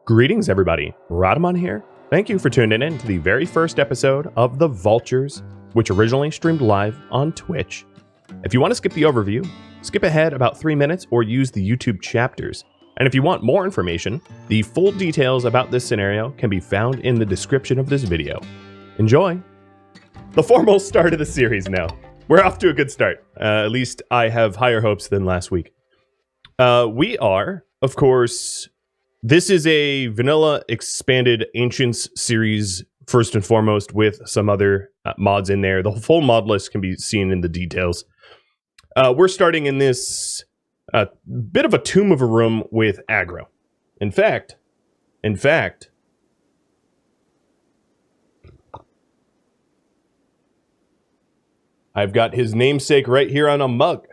Greetings, everybody. Rhadamant here. Thank you for tuning in to the very first episode of the Vaultures, which originally streamed live on Twitch. If you want to skip the overview, skip ahead about 3 minutes or use the YouTube chapters. And if you want more information, the full details about this scenario can be found in the description of this video. Enjoy! The formal start of the series now. We're off to a good start. At least I have higher hopes than last week. We are, of course, this is a vanilla expanded Ancients series, first and foremost, with some other mods in there. The full mod list can be seen in the details. We're starting in this bit of a tomb of a room with aggro. In fact, I've got his namesake right here on a mug.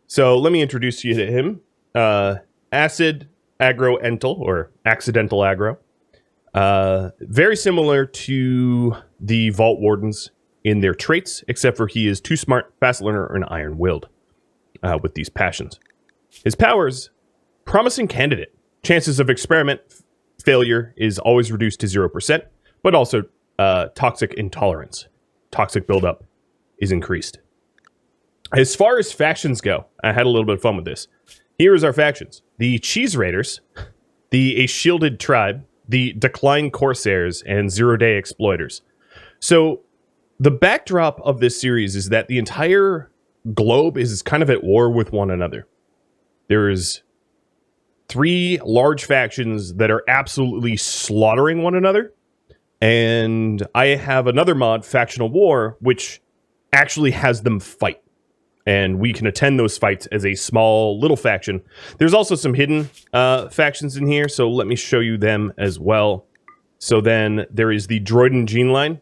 So let me introduce you to him. Acid Aggro-ental, or Accidental Aggro. Very similar to the Vault Wardens in their traits, except for he is too smart, fast learner, and iron-willed with these passions. His powers, promising candidate. Chances of experiment failure is always reduced to 0%, but also toxic intolerance. Toxic buildup is increased. As far as factions go, I had a little bit of fun with this. Here is our factions. The Cheese Raiders, the A Shielded Tribe, the Decline Corsairs, and Zero-Day Exploiters. So the backdrop of this series is that the entire globe is kind of at war with one another. There's 3 large factions that are absolutely slaughtering one another. And I have another mod, Factional War, which actually has them fight. And we can attend those fights as a small little faction. There's also some hidden factions in here, so let me show you them as well. So then there is the Droiden gene line,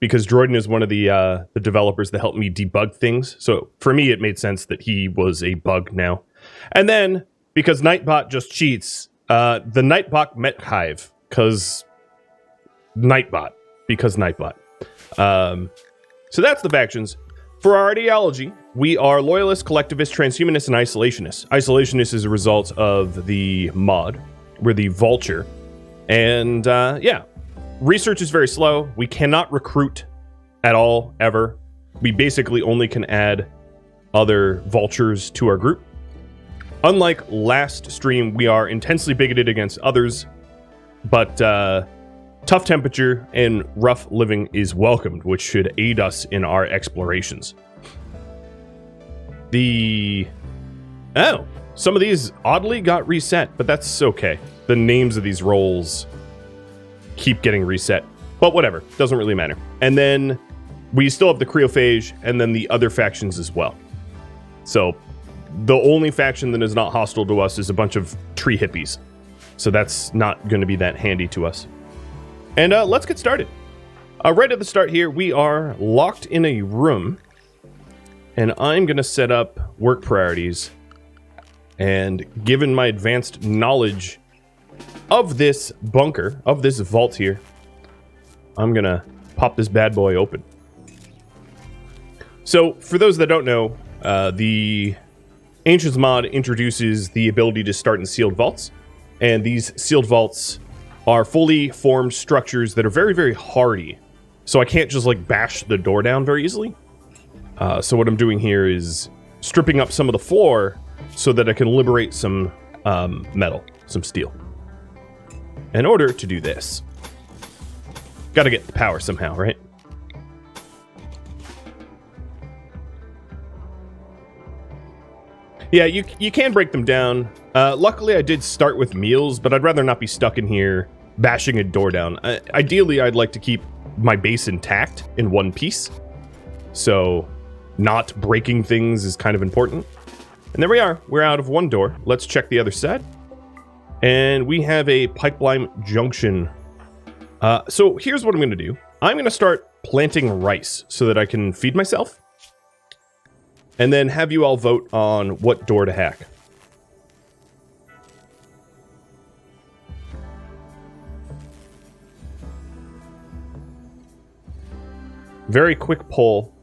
because Droiden is one of the developers that helped me debug things. So for me, it made sense that he was a bug now. And then, because Nightbot just cheats, the Nightbot Met Hive, because Nightbot. So that's the factions. For our ideology, we are loyalists, collectivists, transhumanists, and isolationists. Isolationists is a result of the mod. We're the Vulture. And yeah, research is very slow. We cannot recruit at all, ever. We basically only can add other Vultures to our group. Unlike last stream, we are intensely bigoted against others, but tough temperature and rough living is welcomed, which should aid us in our explorations. Some of these oddly got reset, but that's okay. The names of these roles keep getting reset, but whatever, doesn't really matter. And then we still have the Cryophage and then the other factions as well. So the only faction that is not hostile to us is a bunch of tree hippies. So that's not going to be that handy to us. And let's get started. Right at the start here, we are locked in a room. And I'm going to set up work priorities. And given my advanced knowledge of this bunker, of this vault here, I'm going to pop this bad boy open. So, for those that don't know, the Ancients mod introduces the ability to start in sealed vaults. And these sealed vaults are fully formed structures that are very, very hardy. So I can't just like bash the door down very easily. So what I'm doing here is stripping up some of the floor so that I can liberate some metal, some steel. In order to do this, gotta get the power somehow, right? Yeah, you can break them down. Luckily, I did start with meals, but I'd rather not be stuck in here bashing a door down. Ideally, I'd like to keep my base intact in one piece. So not breaking things is kind of important. And there we are. We're out of one door. Let's check the other side. And we have a pipeline junction. So here's what I'm going to do. I'm going to start planting rice so that I can feed myself. And then have you all vote on what door to hack. Very quick poll.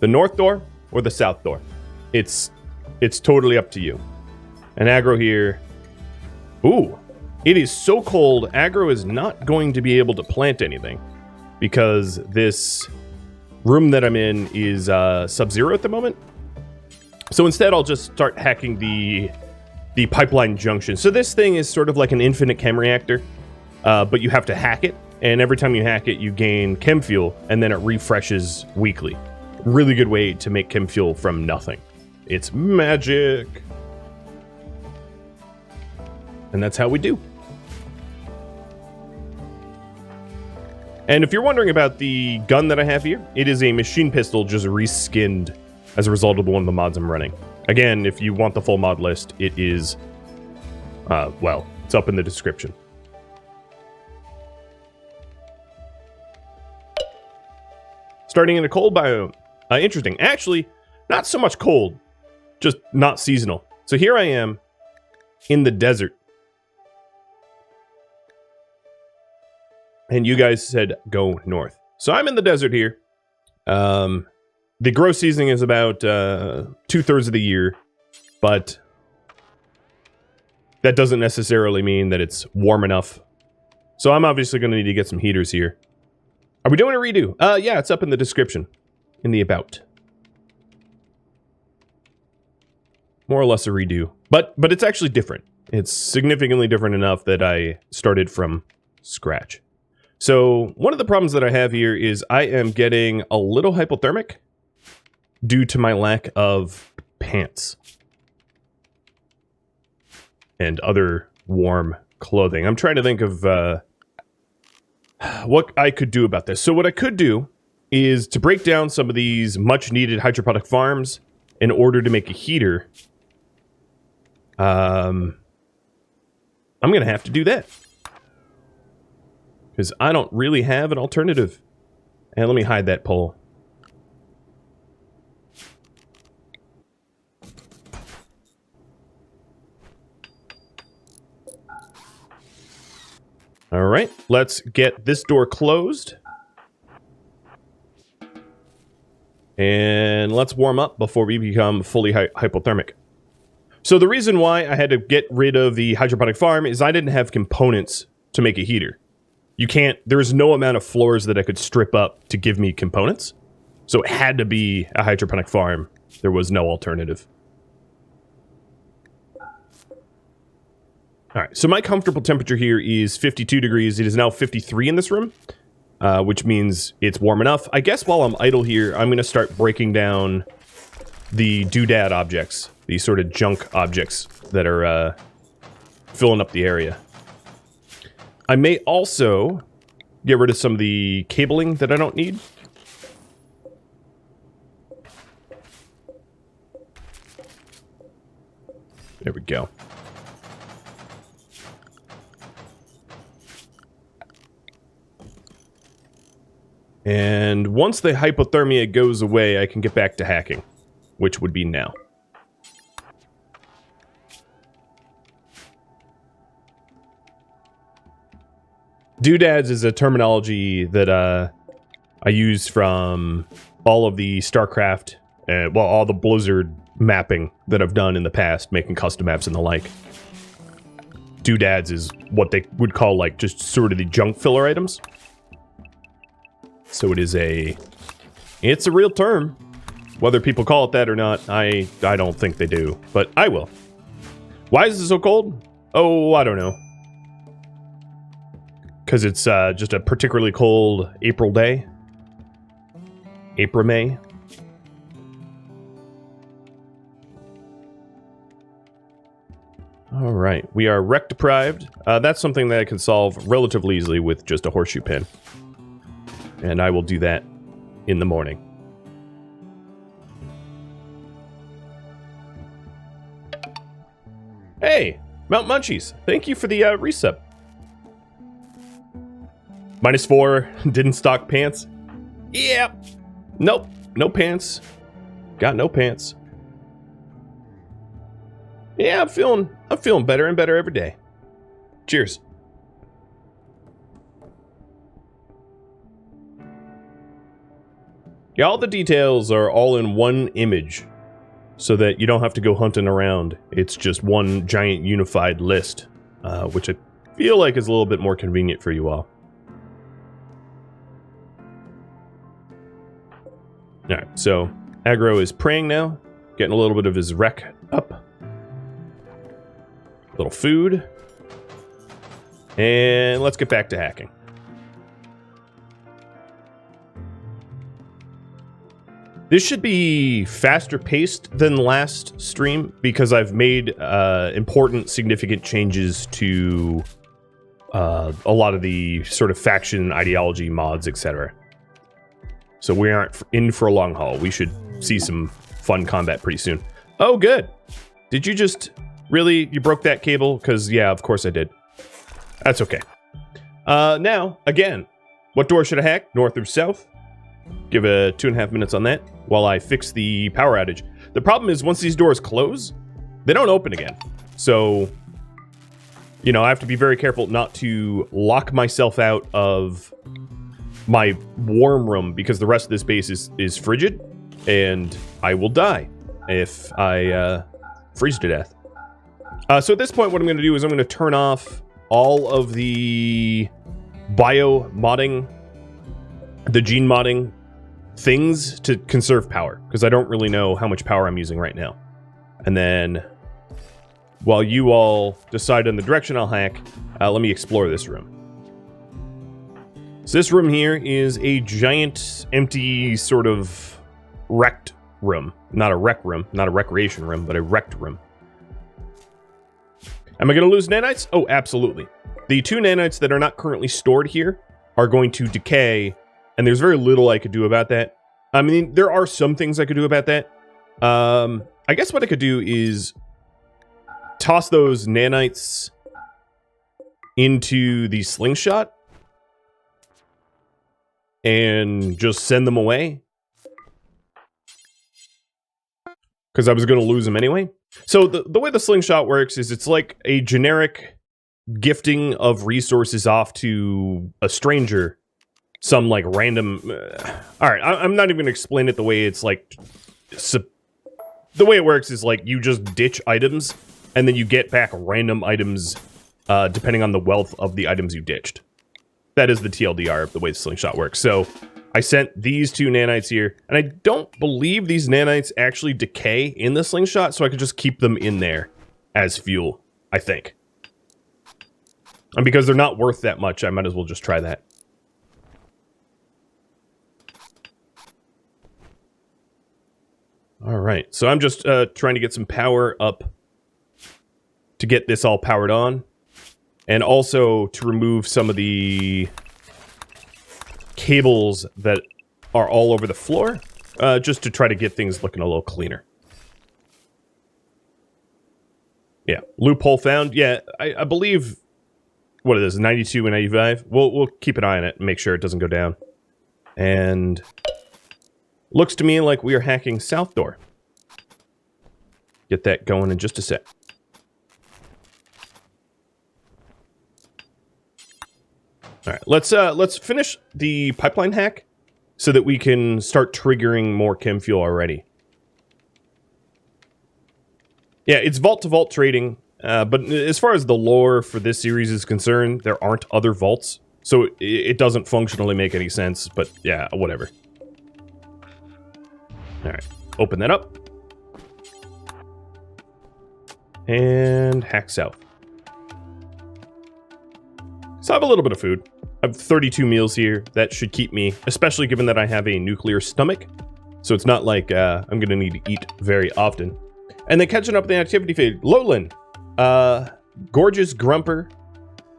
The north door or the south door? It's totally up to you. And aggro here. Ooh, It is so cold, aggro is not going to be able to plant anything because this room that I'm in is sub-zero at the moment. So instead, I'll just start hacking the pipeline junction. So this thing is sort of like an infinite chem reactor, but you have to hack it. And every time you hack it, you gain chem fuel, and then it refreshes weekly. Really good way to make chem fuel from nothing. It's magic. And that's how we do. And if you're wondering about the gun that I have here, it is a machine pistol just reskinned as a result of one of the mods I'm running. Again, if you want the full mod list, it is, well, it's up in the description. Starting in a cold biome. Interesting. Actually, not so much cold, just not seasonal. So here I am in the desert. And you guys said go north. So I'm in the desert here. The grow season is about 2/3 of the year, but that doesn't necessarily mean that it's warm enough. So I'm obviously going to need to get some heaters here. Are we doing a redo? Yeah, it's up in the description, in the about. More or less a redo, but it's actually different. It's significantly different enough that I started from scratch. So one of the problems that I have here is I am getting a little hypothermic due to my lack of pants and other warm clothing. I'm trying to think of what I could do about this. So what I could do is to break down some of these much needed hydroponic farms in order to make a heater. I'm going to have to do that because I don't really have an alternative. And let me hide that pole. All right, let's get this door closed. And let's warm up before we become fully hypothermic. So the reason why I had to get rid of the hydroponic farm is I didn't have components to make a heater. You can't, there's no amount of floors that I could strip up to give me components. So it had to be a hydroponic farm. There was no alternative. All right, so my comfortable temperature here is 52 degrees. It is now 53 in this room, which means it's warm enough. I guess while I'm idle here, I'm going to start breaking down the doodad objects, these sort of junk objects that are filling up the area. I may also get rid of some of the cabling that I don't need. There we go. And once the hypothermia goes away, I can get back to hacking, which would be now. Doodads is a terminology that I use from all of the StarCraft, well, all the Blizzard mapping that I've done in the past, making custom maps and the like. Doodads is what they would call, like, just sort of the junk filler items. So it is it's a real term. Whether people call it that or not, I don't think they do, but I will. Why is it so cold? Oh, I don't know. Because it's just a particularly cold April day. April-May. All right, we are wreck deprived. That's something that I can solve relatively easily with just a horseshoe pin. And I will do that in the morning. Hey, Mount Munchies, thank you for the resub. -4, didn't stock pants. Yeah, nope, no pants. Got no pants. Yeah, I'm feeling better and better every day. Cheers. Yeah, all the details are all in one image, so that you don't have to go hunting around. It's just one giant unified list, which I feel like is a little bit more convenient for you all. Alright, so aggro is praying now, getting a little bit of his wreck up. Little food. And let's get back to hacking. This should be faster paced than last stream because I've made important, significant changes to a lot of the sort of faction ideology mods, etc. So we aren't in for a long haul. We should see some fun combat pretty soon. Oh, good. Did you just... Really? You broke that cable? Because, yeah, of course I did. That's okay. Now, again, what door should I hack? North or south? Give a 2.5 minutes on that while I fix the power outage. The problem is once these doors close, they don't open again. So, you know, I have to be very careful not to lock myself out of my warm room because the rest of this base is frigid and I will die if I freeze to death. So at this point, what I'm going to do is I'm going to turn off all of the bio modding, the gene modding things to conserve power, because I don't really know how much power I'm using right now. And then while you all decide on the direction I'll hack, let me explore this room. So this room here is a giant, empty, sort of wrecked room. Not a rec room, not a recreation room, but a wrecked room. Am I going to lose nanites? Oh, absolutely. The 2 nanites that are not currently stored here are going to decay, and there's very little I could do about that. I mean, there are some things I could do about that. I guess what I could do is toss those nanites into the slingshot and just send them away. Because I was going to lose them anyway. So the way the slingshot works is it's like a generic gifting of resources off to a stranger. Some like random... Alright, I'm not even going to explain it the way it's like... The way it works is like you just ditch items and then you get back random items depending on the wealth of the items you ditched. That is the TLDR of the way the slingshot works. So I sent these 2 nanites here, and I don't believe these nanites actually decay in the slingshot, so I could just keep them in there as fuel, I think. And because they're not worth that much, I might as well just try that. Alright, so I'm just trying to get some power up to get this all powered on. And also to remove some of the cables that are all over the floor, just to try to get things looking a little cleaner. Yeah, loophole found. Yeah, I believe, what it is, 92 and 85. We'll keep an eye on it and make sure it doesn't go down. And looks to me like we are hacking south door. Get that going in just a sec. All right, let's finish the pipeline hack so that we can start triggering more chem fuel already. Yeah, it's vault to vault trading, but as far as the lore for this series is concerned, there aren't other vaults, so it doesn't functionally make any sense. But yeah, whatever. All right, open that up and hack south. So I have a little bit of food. I have 32 meals here. That should keep me, especially given that I have a nuclear stomach. So it's not like I'm going to need to eat very often. And then catching up with the activity feed. Lowland, Gorgeous Grumper,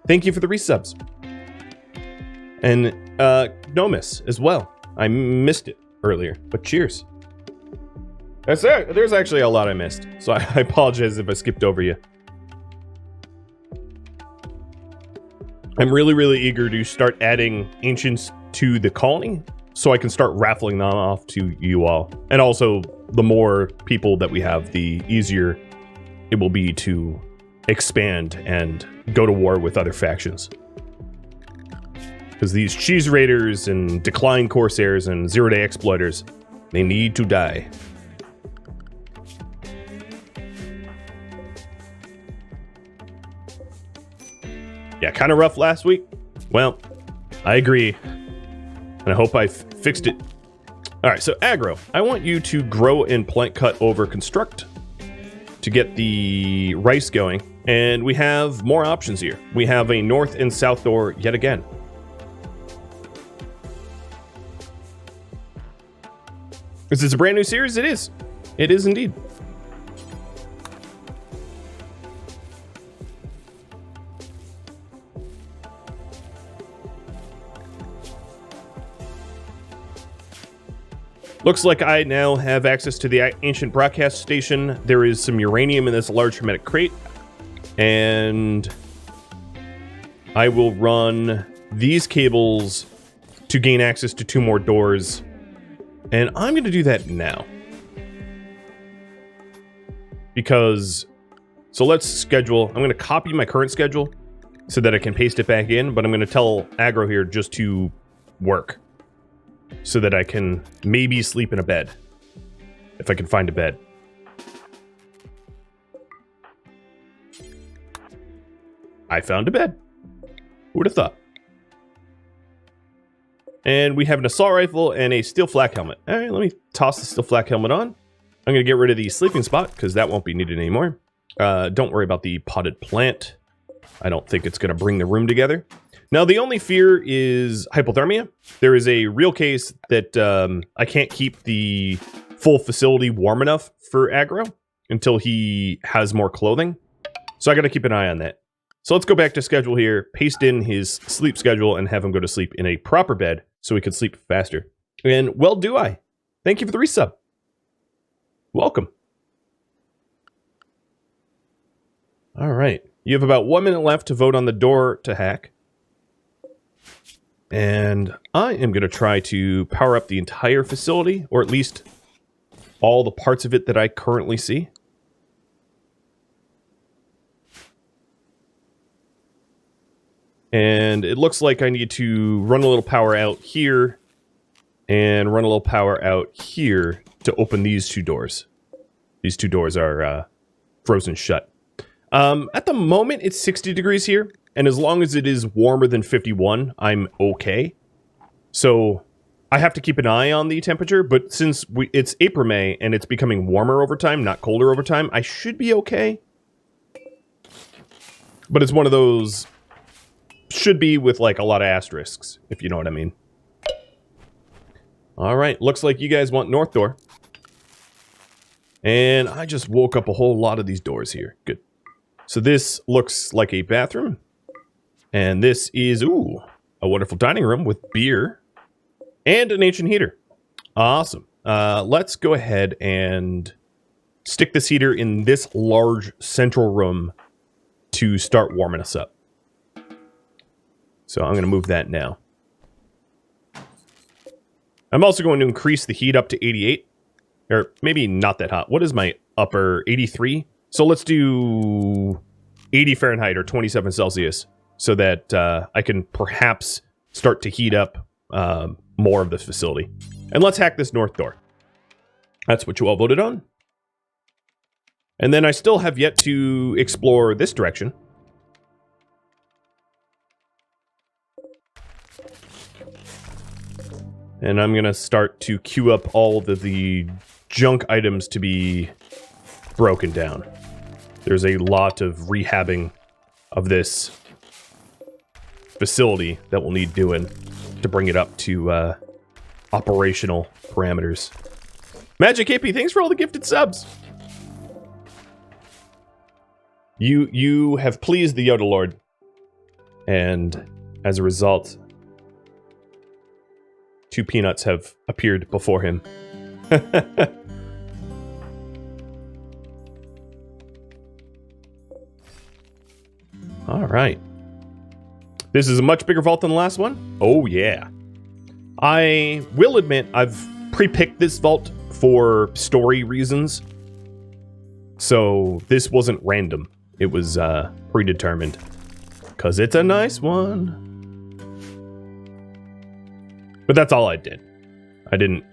thank you for the resubs. And Gnomus as well. I missed it earlier, but cheers. There's actually a lot I missed. So I apologize if I skipped over you. I'm really, really eager to start adding ancients to the colony so I can start raffling them off to you all. And also, the more people that we have, the easier it will be to expand and go to war with other factions. Because these cheese raiders and decline corsairs and zero-day exploiters, they need to die. Yeah, kind of rough last week. Well, I agree. And I hope I fixed it. All right, so aggro. I want you to grow and plant cut over construct to get the rice going. And we have more options here. We have a north and south door yet again. Is this a brand new series? It is. It is indeed. Looks like I now have access to the ancient broadcast station. There is some uranium in this large hermetic crate. And I will run these cables to gain access to 2 more doors. And I'm going to do that now. Because, so let's schedule. I'm going to copy my current schedule so that I can paste it back in. But I'm going to tell aggro here just to work. So that I can maybe sleep in a bed. If I can find a bed. I found a bed. Who would have thought? And we have an assault rifle and a steel flak helmet. All right, let me toss the steel flak helmet on. I'm going to get rid of the sleeping spot because that won't be needed anymore. Don't worry about the potted plant. I don't think it's going to bring the room together. Now, the only fear is hypothermia. There is a real case that I can't keep the full facility warm enough for aggro until he has more clothing. So I got to keep an eye on that. So let's go back to schedule here, paste in his sleep schedule, and have him go to sleep in a proper bed so he can sleep faster. And well do I. Thank you for the resub. Welcome. All right. You have about 1 minute left to vote on the door to hack. And I am going to try to power up the entire facility, or at least all the parts of it that I currently see. And it looks like I need to run a little power out here and run a little power out here to open these 2 doors. These 2 doors are frozen shut. At the moment, it's 60 degrees here. And as long as it is warmer than 51, I'm okay. So I have to keep an eye on the temperature, but since it's April, May, and it's becoming warmer over time, not colder over time, I should be okay. But it's one of those, should be with like a lot of asterisks, if you know what I mean. All right, looks like you guys want north door. And I just woke up a whole lot of these doors here. Good. So this looks like a bathroom. And this is, ooh, a wonderful dining room with beer and an ancient heater. Awesome. Let's go ahead and stick this heater in this large central room to start warming us up. So I'm going to move that now. I'm also going to increase the heat up to 88. Or maybe not that hot. What is my upper? 83? So let's do 80 Fahrenheit or 27 Celsius. So that I can perhaps start to heat up more of this facility. And let's hack this north door. That's what you all voted on. And then I still have yet to explore this direction. And I'm going to start to queue up all of the junk items to be broken down. There's a lot of rehabbing of this facility that will need doing to bring it up to operational parameters. Magic AP, thanks for all the gifted subs. You have pleased the Yoda Lord, and as a result, 2 peanuts have appeared before him. All right. This is a much bigger vault than the last one. Oh, yeah. I will admit I've pre-picked this vault for story reasons. So this wasn't random. It was predetermined. Because it's a nice one. But that's all I did. I didn't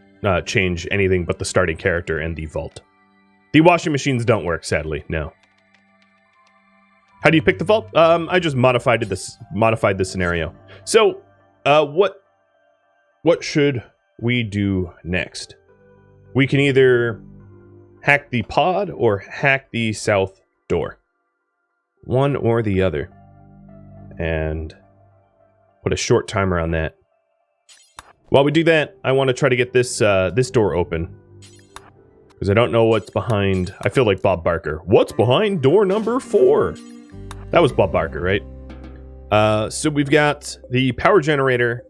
change anything but the starting character and the vault. The washing machines don't work, sadly. No. How do you pick the vault? I just modified the scenario. So, what should we do next? We can either hack the pod or hack the south door. One or the other. And put a short timer on that. While we do that, I want to try to get this door open. Because I don't know what's behind... I feel like Bob Barker. What's behind door number 4? That was Bob Barker, right? So we've got the power generator,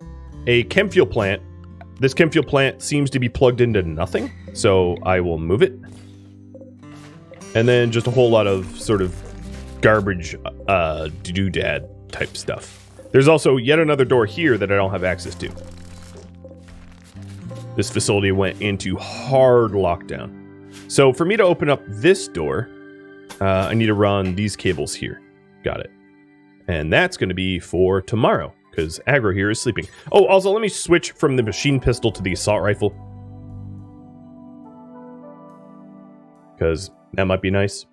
a chem fuel plant. This chem fuel plant seems to be plugged into nothing, so I will move it. And then just a whole lot of sort of garbage doodad type stuff. There's also yet another door here that I don't have access to. This facility went into hard lockdown. So for me to open up this door, I need to run these cables here. Got it. And that's going to be for tomorrow, because Aggro here is sleeping. Oh, also, let me switch from the machine pistol to the assault rifle. Because that might be nice.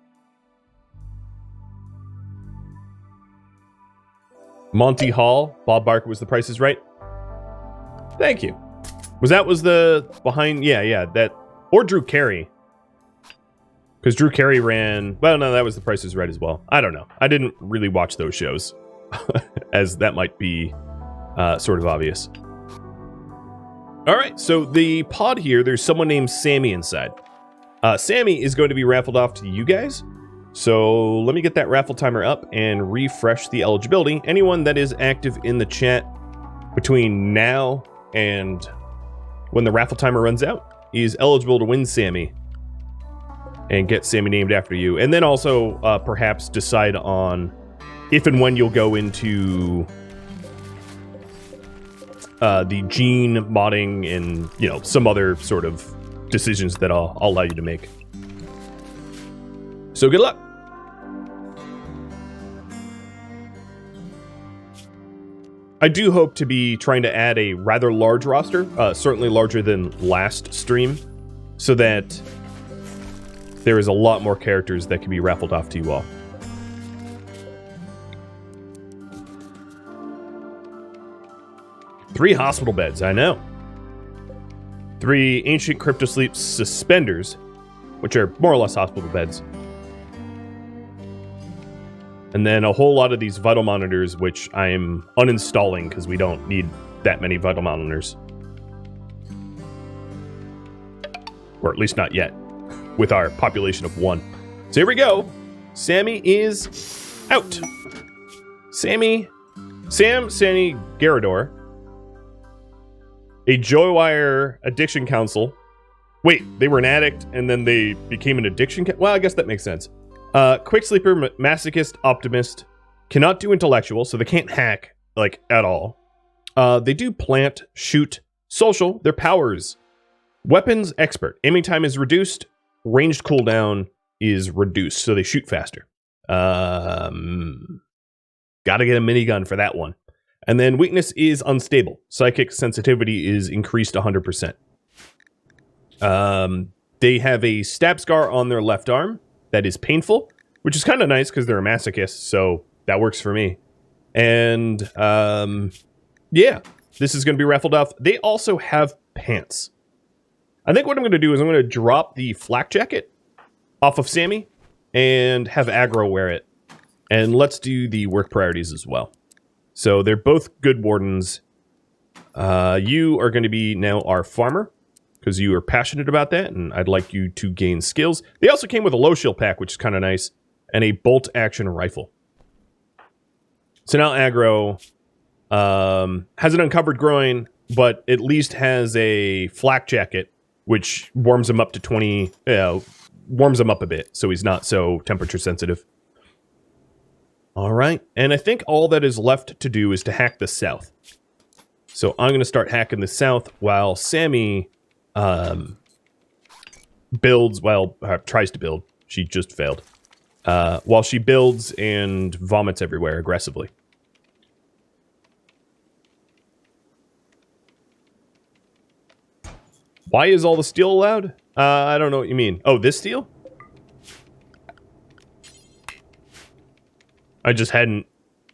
Monty Hall, Bob Barker was The Price is Right. Thank you. Was the behind? Yeah, that. Or Drew Carey. Because Drew Carey ran... Well, no, that was The Price is Right as well. I don't know. I didn't really watch those shows. As that might be sort of obvious. Alright, so the pod here, there's someone named Sammy inside. Sammy is going to be raffled off to you guys. So let me get that raffle timer up and refresh the eligibility. Anyone that is active in the chat between now and when the raffle timer runs out is eligible to win Sammy. And get Sammy named after you. And then also perhaps decide on if and when you'll go into the gene modding and, you know, some other sort of decisions that I'll allow you to make. So good luck. I do hope to be trying to add a rather large roster, certainly larger than last stream, so that there is a lot more characters that can be raffled off to you all. Three hospital beds, I know. 3 ancient cryptosleep suspenders, which are more or less hospital beds. And then a whole lot of these vital monitors, which I am uninstalling because we don't need that many vital monitors. Or at least not yet, with our population of 1. So here we go. Sammy is out. Sam Garador. A Joywire addiction council. Wait, they were an addict and then they became an addiction well, I guess that makes sense. Quick sleeper, masochist, optimist. Cannot do intellectual, so they can't hack, like, at all. They do plant, shoot, social, their powers. Weapons, expert. Aiming time is reduced. Ranged cooldown is reduced, so they shoot faster. Gotta get a minigun for that one. And then weakness is unstable. Psychic sensitivity is increased 100%. They have a stab scar on their left arm that is painful, which is kind of nice because they're a masochist, so that works for me. And, yeah, this is going to be raffled off. They also have pants. I think what I'm going to do is I'm going to drop the flak jacket off of Sammy and have Aggro wear it. And let's do the work priorities as well. So they're both good wardens. You are going to be now our farmer because you are passionate about that, and I'd like you to gain skills. They also came with a low shield pack, which is kind of nice, and a bolt action rifle. So now Aggro has an uncovered groin, but at least has a flak jacket, which warms him up to 20, warms him up a bit, so he's not so temperature sensitive. All right, and I think all that is left to do is to hack the south. So I'm going to start hacking the south while Sammy builds, tries to build. She just failed. While she builds and vomits everywhere aggressively. Why is all the steel allowed? I don't know what you mean. Oh, this steel? I just hadn't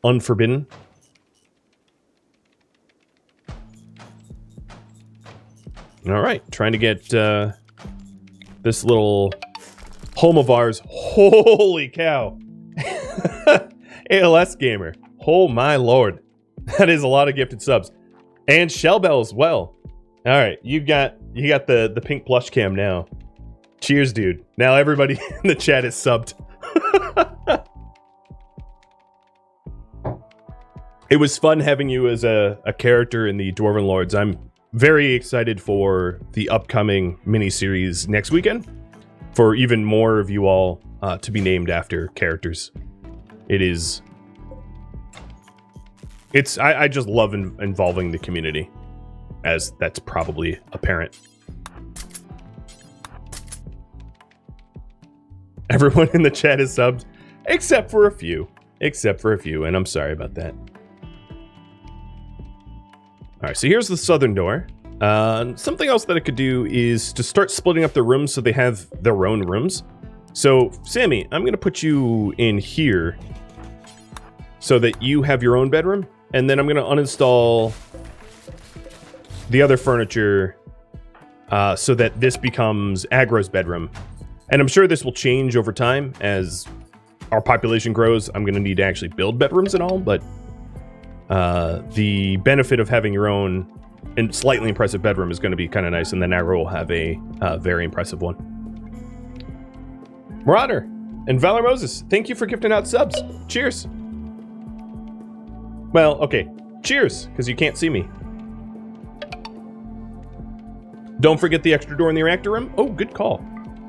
unforbidden. All right, trying to get this little home of ours. Holy cow. ALS gamer. Oh my lord. That is a lot of gifted subs. And Shellbell as well. All right, you got the pink plush cam now. Cheers, dude. Now everybody in the chat is subbed. It was fun having you as a character in the Dwarven Lords. I'm very excited for the upcoming miniseries next weekend, for even more of you all to be named after characters. I just love involving the community, as that's probably apparent. Everyone in the chat is subbed, except for a few, and I'm sorry about that. All right, so here's the southern door. Something else that I could do is to start splitting up the rooms so they have their own rooms. So, Sammy, I'm going to put you in here so that you have your own bedroom, and then I'm going to uninstall the other furniture so that this becomes Aggro's bedroom. And I'm sure this will change over time as our population grows. I'm going to need to actually build bedrooms and all, but the benefit of having your own and slightly impressive bedroom is going to be kind of nice, and then Aggro will have a very impressive one. Marauder and Valor Moses, thank you for gifting out subs. Cheers. Well, okay. Cheers, because you can't see me. Don't forget the extra door in the reactor room. Oh, good call.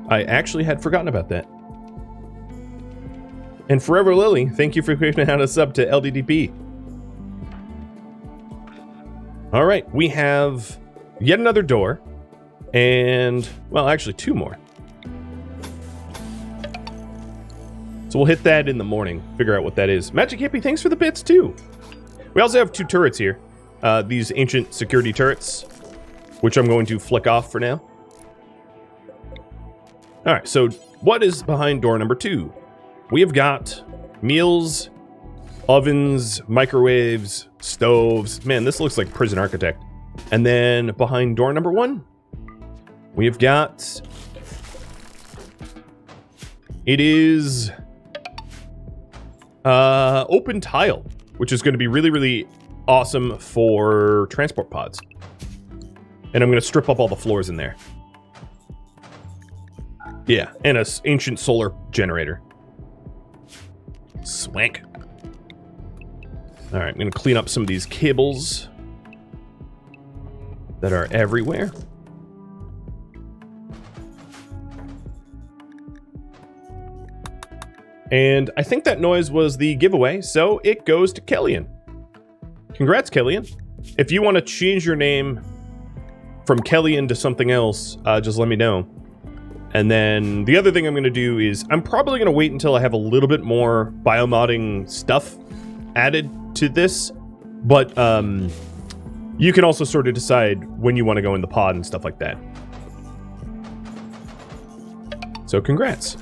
I actually had forgotten about that. And Forever Lily, thank you for gifting out a sub to LDDP. All right, we have yet another door, and, well, actually two more. So we'll hit that in the morning, figure out what that is. Magic Hippie, thanks for the bits, too. We also have two turrets here. These ancient security turrets, which I'm going to flick off for now. All right, so what is behind door number 2? We have got meals, ovens, microwaves, stoves. Man, this looks like Prison Architect. And then behind door number 1, we have got... It is... open tile, which is going to be really, really awesome for transport pods. And I'm going to strip up all the floors in there. Yeah, and an ancient solar generator. Swank. All right, I'm going to clean up some of these cables that are everywhere. And I think that noise was the giveaway, so it goes to Kellyan. Congrats, Kellyan. If you want to change your name from Kellyan to something else, just let me know. And then the other thing I'm going to do is I'm probably going to wait until I have a little bit more biomodding stuff added to this. But you can also sort of decide when you want to go in the pod and stuff like that. So congrats.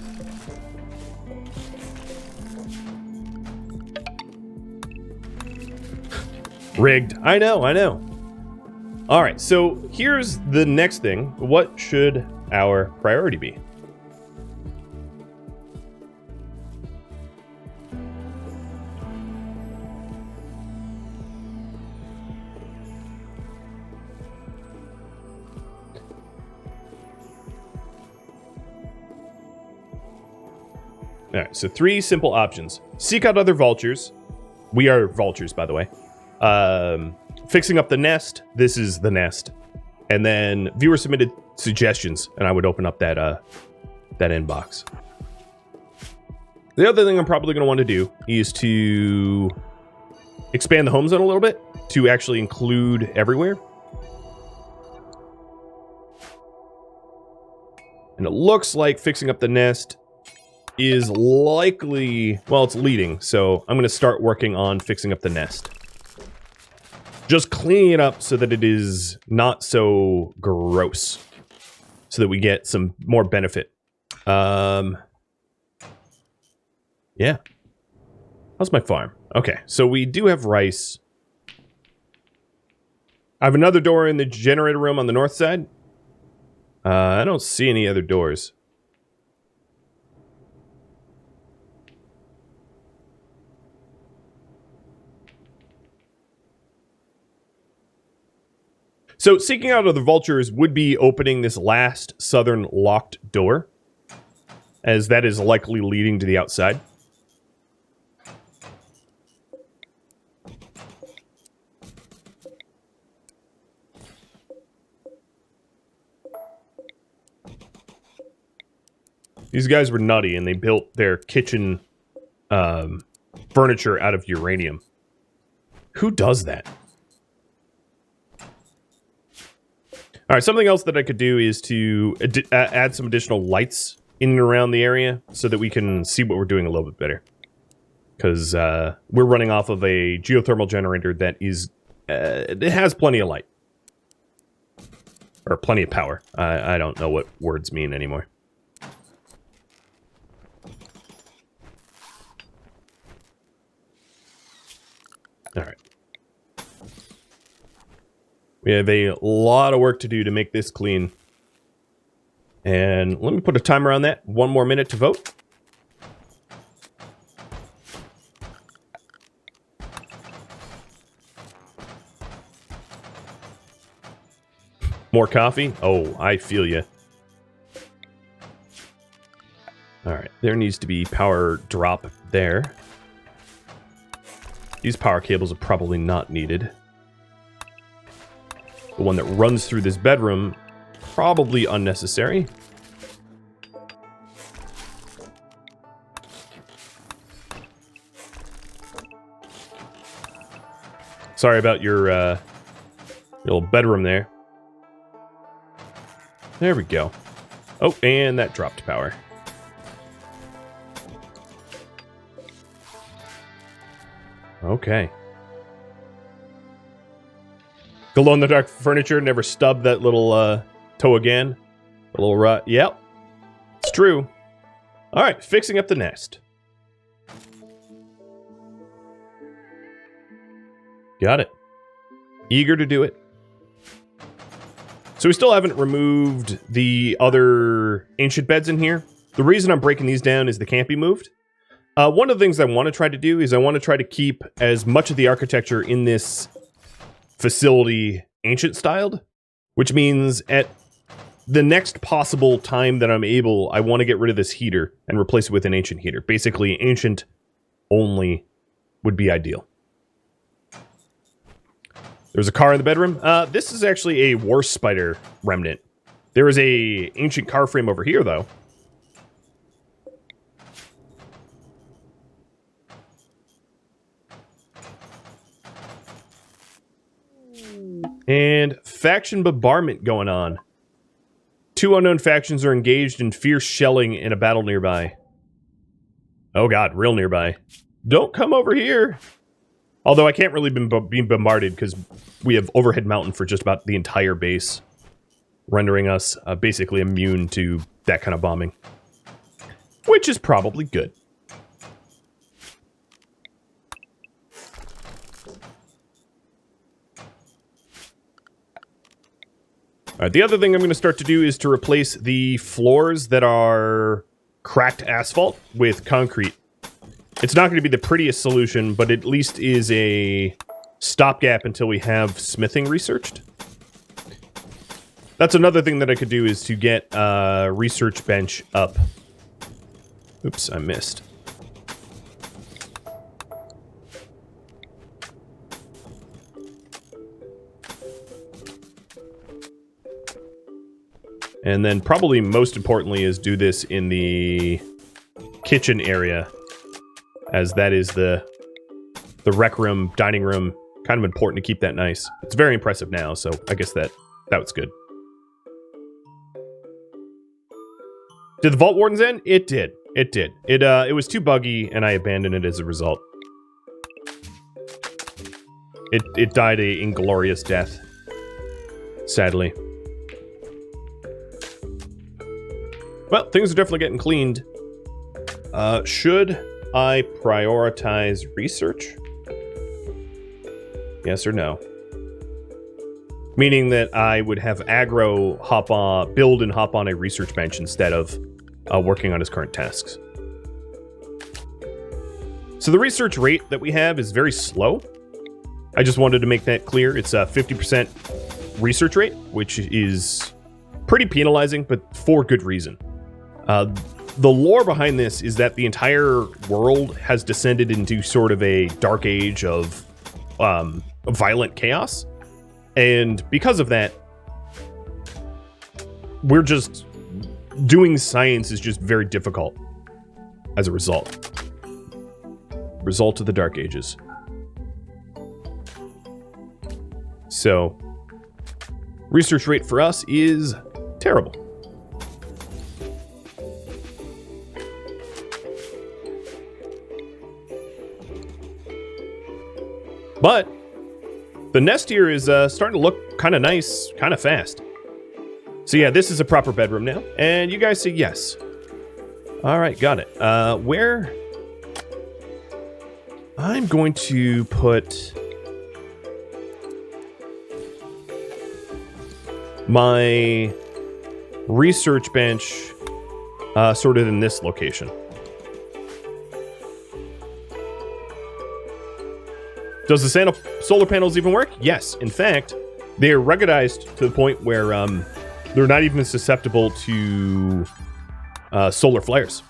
Rigged. I know. All right, so here's the next thing. What should our priority be? All right, so 3 simple options. Seek out other Vaultures. We are Vaultures, by the way. Fixing up the nest. This is the nest. And then viewer submitted suggestions, and I would open up that that inbox. The other thing I'm probably going to want to do is to expand the home zone a little bit to actually include everywhere. And it looks like fixing up the nest is likely, well, it's leading, so I'm going to start working on fixing up the nest. Just cleaning it up so that it is not so gross, so that we get some more benefit. Yeah. How's my farm? Okay, so we do have rice. I have another door in the generator room on the north side. I don't see any other doors. So seeking out other vultures would be opening this last southern locked door, as that is likely leading to the outside. These guys were nutty, and they built their kitchen furniture out of uranium. Who does that? All right, something else that I could do is to add some additional lights in and around the area so that we can see what we're doing a little bit better. Because we're running off of a geothermal generator that is... it has plenty of light. Or plenty of power. I don't know what words mean anymore. All right. We have a lot of work to do to make this clean. And let me put a timer on that. 1 more minute to vote. More coffee? Oh, I feel you. All right, there needs to be power drop there. These power cables are probably not needed. The one that runs through this bedroom, probably unnecessary. Sorry about your little bedroom there. There we go. Oh, and that dropped power. Okay. Glow-in-the-dark furniture never stubbed that little toe again. A little rut. Yep. It's true. Alright, fixing up the nest. Got it. Eager to do it. So we still haven't removed the other ancient beds in here. The reason I'm breaking these down is they can't be moved. One of the things I want to try to do is I want to try to keep as much of the architecture in this facility ancient styled, which means at the next possible time that I'm able, I want to get rid of this heater and replace it with an ancient heater. Basically, ancient only would be ideal. There's a car in the bedroom. This is actually a war spider remnant. There is a ancient car frame over here, though. And faction bombardment going on. 2 unknown factions are engaged in fierce shelling in a battle nearby. Oh god, real nearby. Don't come over here! Although I can't really be bombarded because we have overhead mountain for just about the entire base, rendering us basically immune to that kind of bombing. Which is probably good. Alright, the other thing I'm going to start to do is to replace the floors that are cracked asphalt with concrete. It's not going to be the prettiest solution, but at least is a stopgap until we have smithing researched. That's another thing that I could do is to get a research bench up. Oops, I missed. And then probably most importantly is do this in the kitchen area, as that is the rec room, dining room. Kind of important to keep that nice. It's very impressive now, so I guess that was good. Did the Vault Wardens end? It did. It did. It was too buggy, and I abandoned it as a result. It died a inglorious death, sadly. Well, things are definitely getting cleaned. Should I prioritize research? Yes or no? Meaning that I would have aggro hop on, build and hop on a research bench instead of working on his current tasks. So the research rate that we have is very slow. I just wanted to make that clear. It's a 50% research rate, which is pretty penalizing, but for good reason. The lore behind this is that the entire world has descended into sort of a dark age of violent chaos. And because of that, we're just doing science is just very difficult as a result. Result of the Dark Ages. So, research rate for us is terrible. But the nest here is starting to look kind of nice, kind of fast. So yeah, this is a proper bedroom now. And you guys say yes. All right, got it. Where? I'm going to put my research bench sort of in this location. Does the solar panels even work? Yes. In fact, they're ruggedized to the point where they're not even susceptible to solar flares.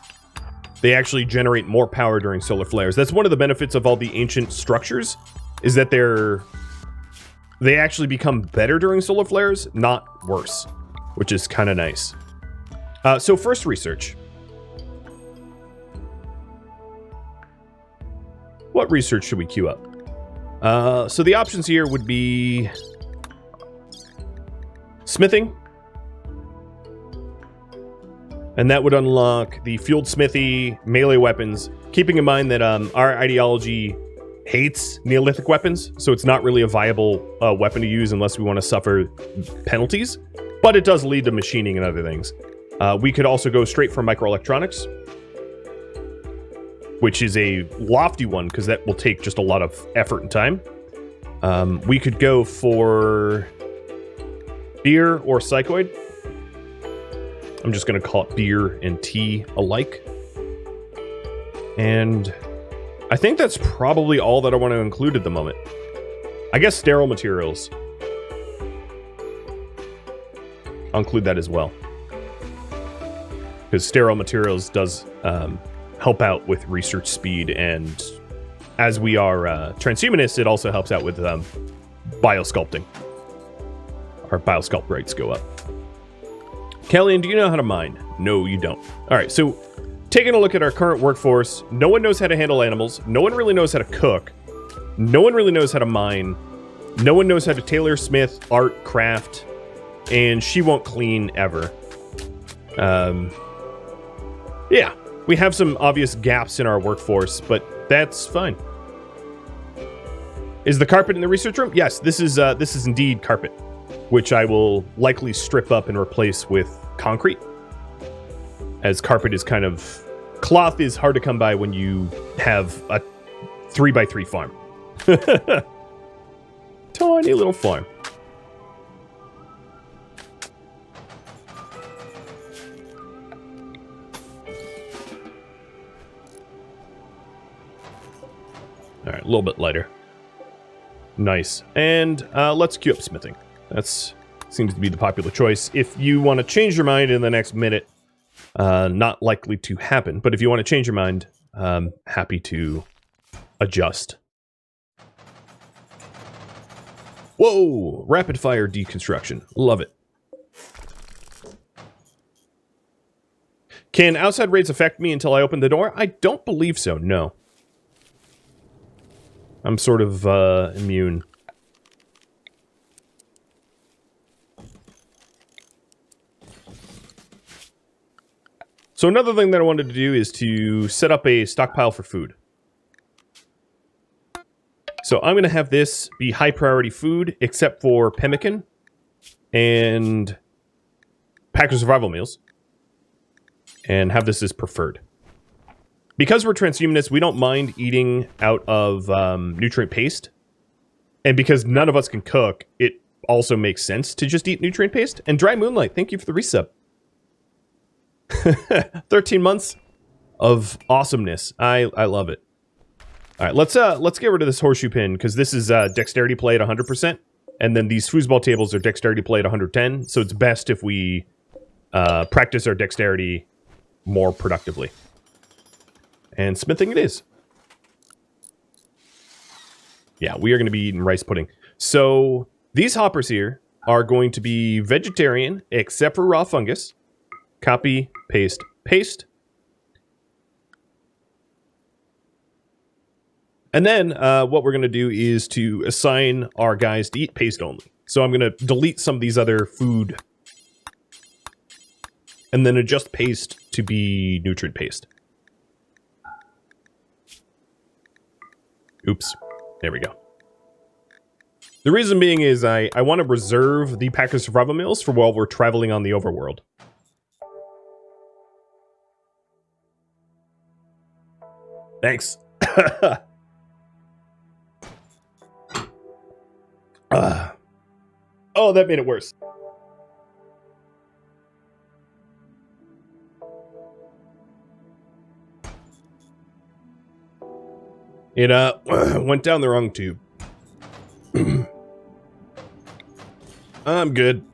They actually generate more power during solar flares. That's one of the benefits of all the ancient structures, is that they actually become better during solar flares, not worse, which is kind of nice. So first research. What research should we queue up? So the options here would be smithing. And that would unlock the fueled smithy, melee weapons, keeping in mind that our ideology hates Neolithic weapons, so it's not really a viable weapon to use unless we want to suffer penalties, but it does lead to machining and other things. We could also go straight for microelectronics, which is a lofty one because that will take just a lot of effort and time. We could go for beer or psychoid. I'm just going to call it beer and tea alike. And I think that's probably all that I want to include at the moment. I guess sterile materials. I'll include that as well. Because sterile materials does help out with research speed, and as we are transhumanists, it also helps out with biosculpting. Our biosculpt rates go up. Kellyanne, do you know how to mine? No, you don't. All right, so taking a look at our current workforce, no one knows how to handle animals. No one really knows how to cook. No one really knows how to mine. No one knows how to tailor, smith, art, craft, and she won't clean ever. Yeah, we have some obvious gaps in our workforce, but that's fine. Is the carpet in the research room? Yes, this is indeed carpet, which I will likely strip up and replace with concrete, as carpet is kind of... Cloth is hard to come by when you have a 3x3 farm. Tiny little farm. All right, a little bit lighter. Nice. And let's queue up smithing. That's seems to be the popular choice. If you want to change your mind in the next minute, not likely to happen. But if you want to change your mind, happy to adjust. Whoa! Rapid fire deconstruction. Love it. Can outside raids affect me until I open the door? I don't believe so, no. I'm sort of immune. So another thing that I wanted to do is to set up a stockpile for food. So I'm going to have this be high priority food, except for pemmican and pack of survival meals. And have this as preferred. Because we're transhumanists, we don't mind eating out of nutrient paste. And because none of us can cook, it also makes sense to just eat nutrient paste. And Dry Moonlight, thank you for the resub. 13 months of awesomeness. I love it. All right, let's get rid of this horseshoe pin, because this is dexterity play at 100%. And then these foosball tables are dexterity play at 110. So it's best if we practice our dexterity more productively. And smithing it is. Yeah, we are going to be eating rice pudding. So these hoppers here are going to be vegetarian, except for raw fungus. Copy, paste, paste. And then what we're going to do is to assign our guys to eat paste only. So I'm going to delete some of these other food and then adjust paste to be nutrient paste. Oops. There we go. The reason being is I want to reserve the pack of survival meals for while we're traveling on the overworld. Thanks. Oh, that made it worse. It went down the wrong tube. I'm good.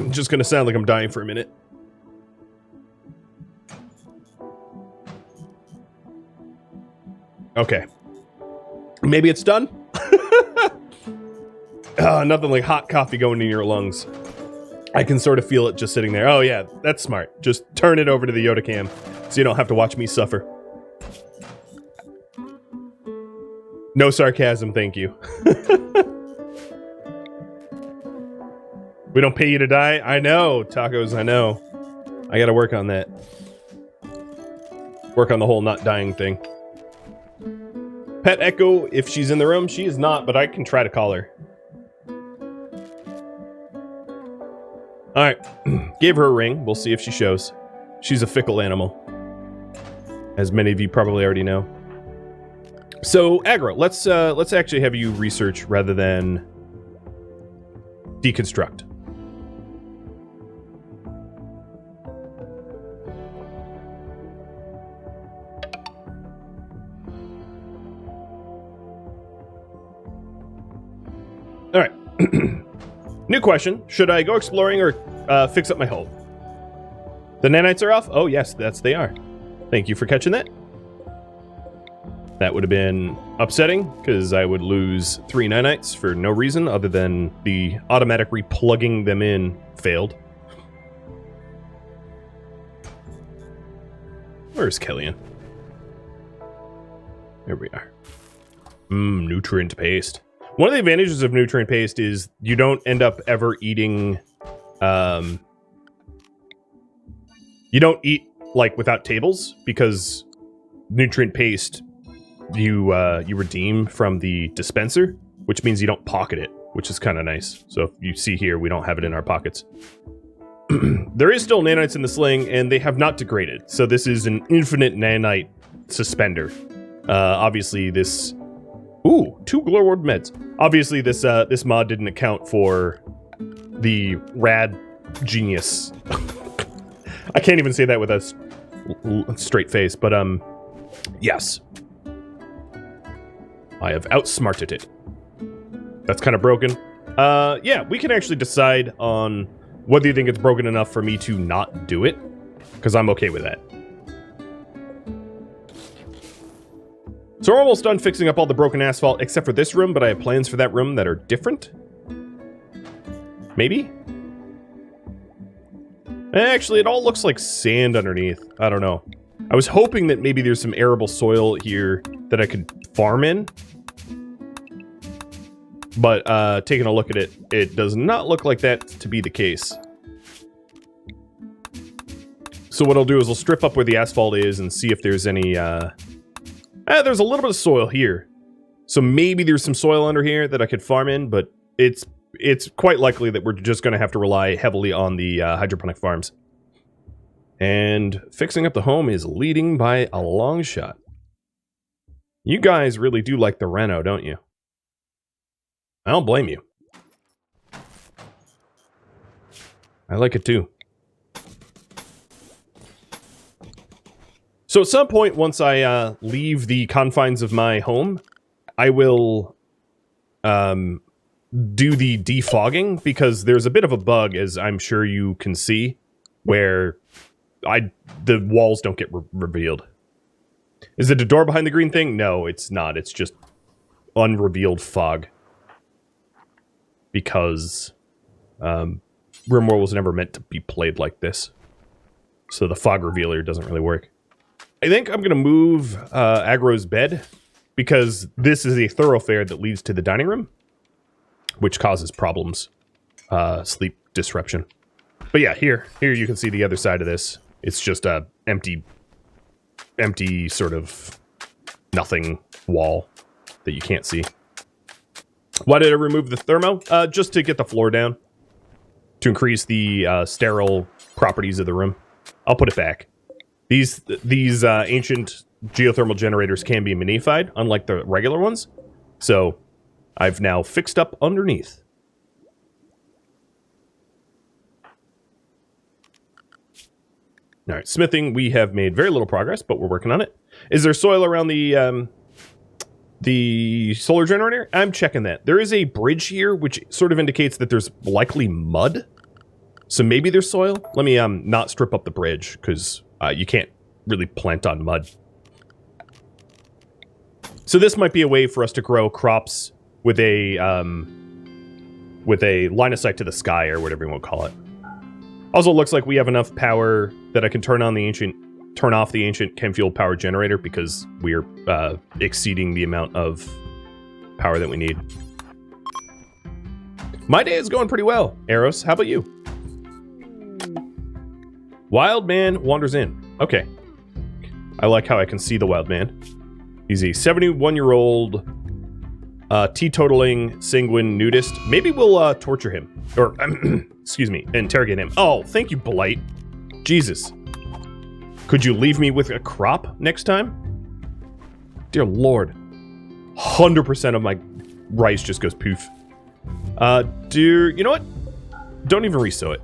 Just gonna sound like I'm dying for a minute. Okay. Maybe it's done? Nothing like hot coffee going in your lungs. I can sort of feel it just sitting there. Oh yeah, that's smart. Just turn it over to the Yoda cam so you don't have to watch me suffer. No sarcasm, thank you. We don't pay you to die? I know, tacos, I know. I gotta work on that. Work on the whole not dying thing. Pet Echo, if she's in the room, she is not, but I can try to call her. Alright, gave her a ring. We'll see if she shows. She's a fickle animal, as many of you probably already know. So, Aggro, let's actually have you research rather than deconstruct. All right. New question. Should I go exploring or fix up my hull? The nanites are off? Oh, yes, they are. Thank you for catching that. That would have been upsetting, because I would lose 3 nanites for no reason other than the automatic replugging them in failed. Where's Kellyanne? There we are. Nutrient paste. One of the advantages of nutrient paste is you don't end up ever eating... you don't eat, like, without tables, because nutrient paste... you redeem from the dispenser, which means you don't pocket it, which is kind of nice. So if you see here, we don't have it in our pockets. There is still nanites in the sling, and they have not degraded. So this is an infinite nanite suspender. Obviously this... Ooh, 2 glowworm meds. Obviously this this mod didn't account for the rad genius. I can't even say that with a straight face, but yes. I have outsmarted it. That's kind of broken. Yeah, we can actually decide on whether you think it's broken enough for me to not do it, because I'm okay with that. So we're almost done fixing up all the broken asphalt, except for this room, but I have plans for that room that are different. Maybe? Actually, it all looks like sand underneath. I don't know. I was hoping that maybe there's some arable soil here that I could farm in. But taking a look at it, it does not look like that to be the case. So what I'll do is I'll strip up where the asphalt is and see if there's any... there's a little bit of soil here. So maybe there's some soil under here that I could farm in, but it's quite likely that we're just going to have to rely heavily on the hydroponic farms. And fixing up the home is leading by a long shot. You guys really do like the Reno, don't you? I don't blame you. I like it too. So at some point, once I leave the confines of my home, I will do the defogging, because there's a bit of a bug, as I'm sure you can see, where the walls don't get revealed. Is it a door behind the green thing? No, it's not. It's just unrevealed fog. Because RimWorld was never meant to be played like this. So the fog revealer doesn't really work. I think I'm going to move Aggro's bed, because this is a thoroughfare that leads to the dining room, which causes problems. Sleep disruption. But yeah, here you can see the other side of this. It's just a empty sort of nothing wall that you can't see. Why did I remove the thermo? Just to get the floor down. To increase the sterile properties of the room. I'll put it back. These ancient geothermal generators can be minified, unlike the regular ones. So I've now fixed up underneath. All right, smithing, we have made very little progress, but we're working on it. Is there soil around the solar generator? I'm checking that. There is a bridge here, which sort of indicates that there's likely mud. So maybe there's soil. Let me not strip up the bridge, because you can't really plant on mud. So this might be a way for us to grow crops with a line of sight to the sky, or whatever you want to call it. Also, it looks like we have enough power that I can turn off the ancient chem fuel power generator, because we're exceeding the amount of power that we need. My day is going pretty well. Eros, how about you? Wild man wanders in. Okay. I like how I can see the wild man. He's a 71-year-old teetotaling sanguine nudist. Maybe we'll torture him. Or, excuse me, interrogate him. Oh, thank you, Blight. Jesus. Could you leave me with a crop next time? Dear Lord. 100% of my rice just goes poof. You know what? Don't even resow it.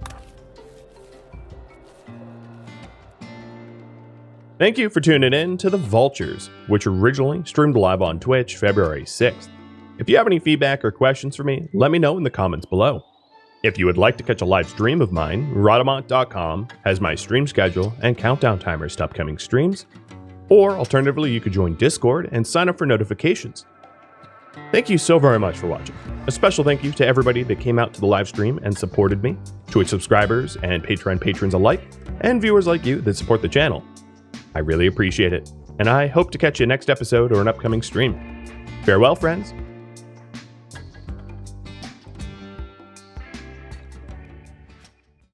Thank you for tuning in to the Vaultures, which originally streamed live on Twitch February 6th. If you have any feedback or questions for me, let me know in the comments below. If you would like to catch a live stream of mine, Rhadamant.com has my stream schedule and countdown timers to upcoming streams, or alternatively you could join Discord and sign up for notifications. Thank you so very much for watching. A special thank you to everybody that came out to the live stream and supported me, Twitch subscribers and Patreon patrons alike, and viewers like you that support the channel. I really appreciate it, and I hope to catch you next episode or an upcoming stream. Farewell, friends.